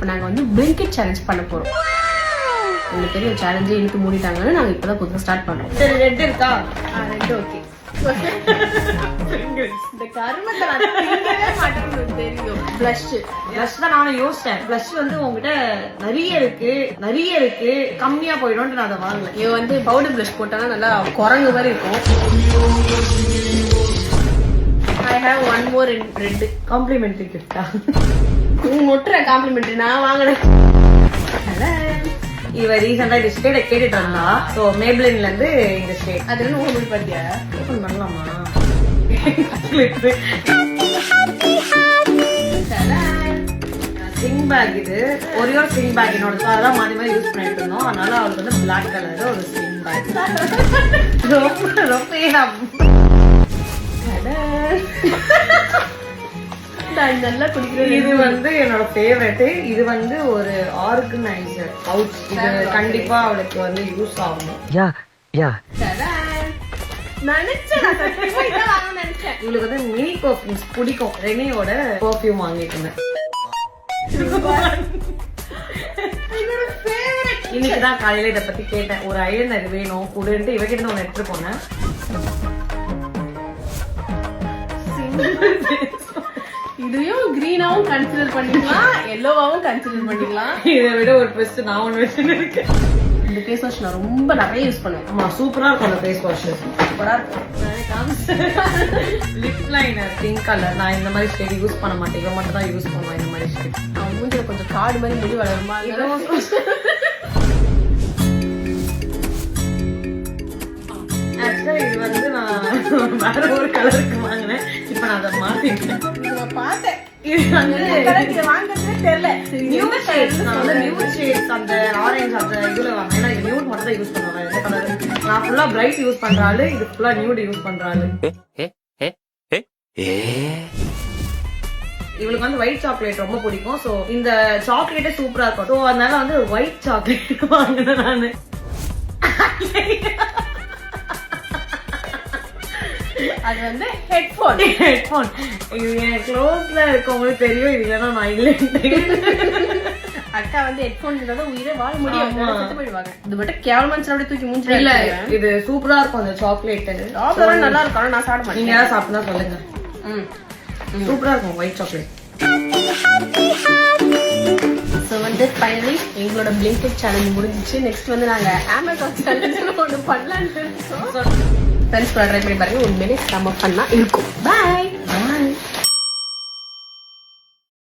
இப்போ நாங்கள் வந்து பிளிங்கிட் சேலஞ்ச் பண்ண போகிறோம். உங்களுக்கு தெரியும் சேலஞ்சே இழுத்து மூடிட்டாங்கன்னு நாங்கள் இப்போ தான் புதுசாக ஸ்டார்ட் பண்ணுறோம். சரி ரெட் இருக்கா? ரெண்டு ஓகே. இந்த கருமத்தை மாட்டேன்னு தெரியும். பிளஷ் தான் நானும் யோசிச்சேன். பிளஷ் வந்து உங்ககிட்ட நிறைய இருக்கு கம்மியா போயிடும் நான் அதை வாங்கல. இது வந்து பவுடர் பிளஷ் போட்டாலும் நல்லா குரங்கு மாதிரி இருக்கும். I have one more red complementary கிஃப்டா? முட்டுற காம்ப்ளிமெண்ட்ரி நான் வாங்கினேன். இவ ரீசெண்டா இந்த ஷேட கேட்டுட்டு இருந்தா. சோ மேப்ளின்ல இருந்து இந்த ஷேட். அது என்ன ஓபன் பண்ணியா? ஓபன் பண்ணலாமா? Swing back. இது ஒரே ஒரு ஸ்விங் பேக் என்னோட அதான் மாறி மாதிரி யூஸ் பண்ணிட்டு இருந்தோம். அதனால அவளுக்கு வந்து பிளாக் கலர் ஒரு ஸ்விங் பேக். நல்லா குடிக்கிறேன். இது வந்து என்னோட ஃபேவரட். இது வந்து ஒரு ஆர்கனைசர் பவுச். இது கண்டிப்பா அவளுக்கு வந்து யூஸ் ஆகும். இவளுக்கு வந்து மினி பர்ஃபியூம்ஸ் பிடிக்கும். ரெனியோட பர்ஃபியூம் வாங்கிட்டு இருந்தேன். இன்னைக்குதான் காலையில இதை பத்தி கேட்டேன். ஒரு ஐலைனர் வேணும் கூடன்ட்டு இவகிட்ட ஒன்னு எடுத்துட்டு போனேன். இதையும் கிரீனாவும் கன்சிடர் பண்ணிக்கலாம், எல்லோவாவும் கன்சிடர் பண்ணிக்கலாம். இதை விட ஒரு பெஸ்ட் நான் ஒண்ணு வச்சுருக்கேன். இந்த ஃபேஸ் வாஷ் நான் ரொம்ப நிறைய யூஸ் பண்ணுவேன். ஆமா சூப்பரா இருக்கும் அந்த ஃபேஸ் வாஷ். சூப்பரா இருக்கும். Lip liner pink colour. நான் இந்த மாதிரி ஷேட் யூஸ் பண்ண மாட்டேன். இவன் மட்டும் தான் யூஸ் பண்ணுவேன் இந்த மாதிரி ஷேட். அவன் மூஞ்சில கொஞ்சம் காடு மாதிரி முடி வளருமா? ஆக்சுவலா இது வந்து நான் வேற ஒரு கலருக்கு வாங்கினேன். இப்ப நான் அதை மாத்திட்டேன். பார்த்தேன். இது வந்து வாங்கறதே தெரியல. New shades. நான் வந்து நியூ ஷேட்ஸ் அந்த ஆரஞ்சு அந்த இதுல வாங்கினேன். ஏன்னா இது நியூட் மட்டும் தான் யூஸ் பண்ணுவேன். இந்த கலர் நான் ஃபுல்லா பிரைட் யூஸ் பண்றாளு. இது ஃபுல்லா நியூட் யூஸ் பண்றாளு. இவளுக்கு வந்து ஒயிட் சாக்லேட் ரொம்ப பிடிக்கும். சோ இந்த சாக்லேட்டே சூப்பரா இருக்கும். சோ அதனால வந்து ஒயிட் சாக்லேட் வாங்கினேன் நானு. அது வந்து ஹெட்போன். இது என் க்ளோஸ்ல இருக்கவங்களுக்கு தெரியும். இது இல்லைன்னா நான் இல்லை. அக்கா வந்து ஹெட்போன் உயிரை வாழ முடியும். போயிடுவாங்க. இது மட்டும் கேவலமாச்சு அப்படியே தூக்கி மூஞ்சி. இல்ல இது சூப்பரா இருக்கும் அந்த சாக்லேட். நல்லா இருக்கும். நான் சாப்பிட மாட்டேன். நீங்க யாராவது சாப்பிட்டா சொல்லுங்க. சூப்பரா இருக்கும் ஒயிட் சாக்லேட். ஸோ வந்து ஃபைனலி எங்களோட பிளிங்கிட் சேலஞ்ச் முடிஞ்சிச்சு. நெக்ஸ்ட் வந்து நாங்க அமேசான் சேலஞ்ச் ஒன்று பண்ணலான்னு இருக்கோம். ஃப்ரெண்ட்ஸ் கூட ட்ரை பண்ணி பாருங்க. உண்மையிலே செம்ம ஃபன்னா இருக்கும். பாய்.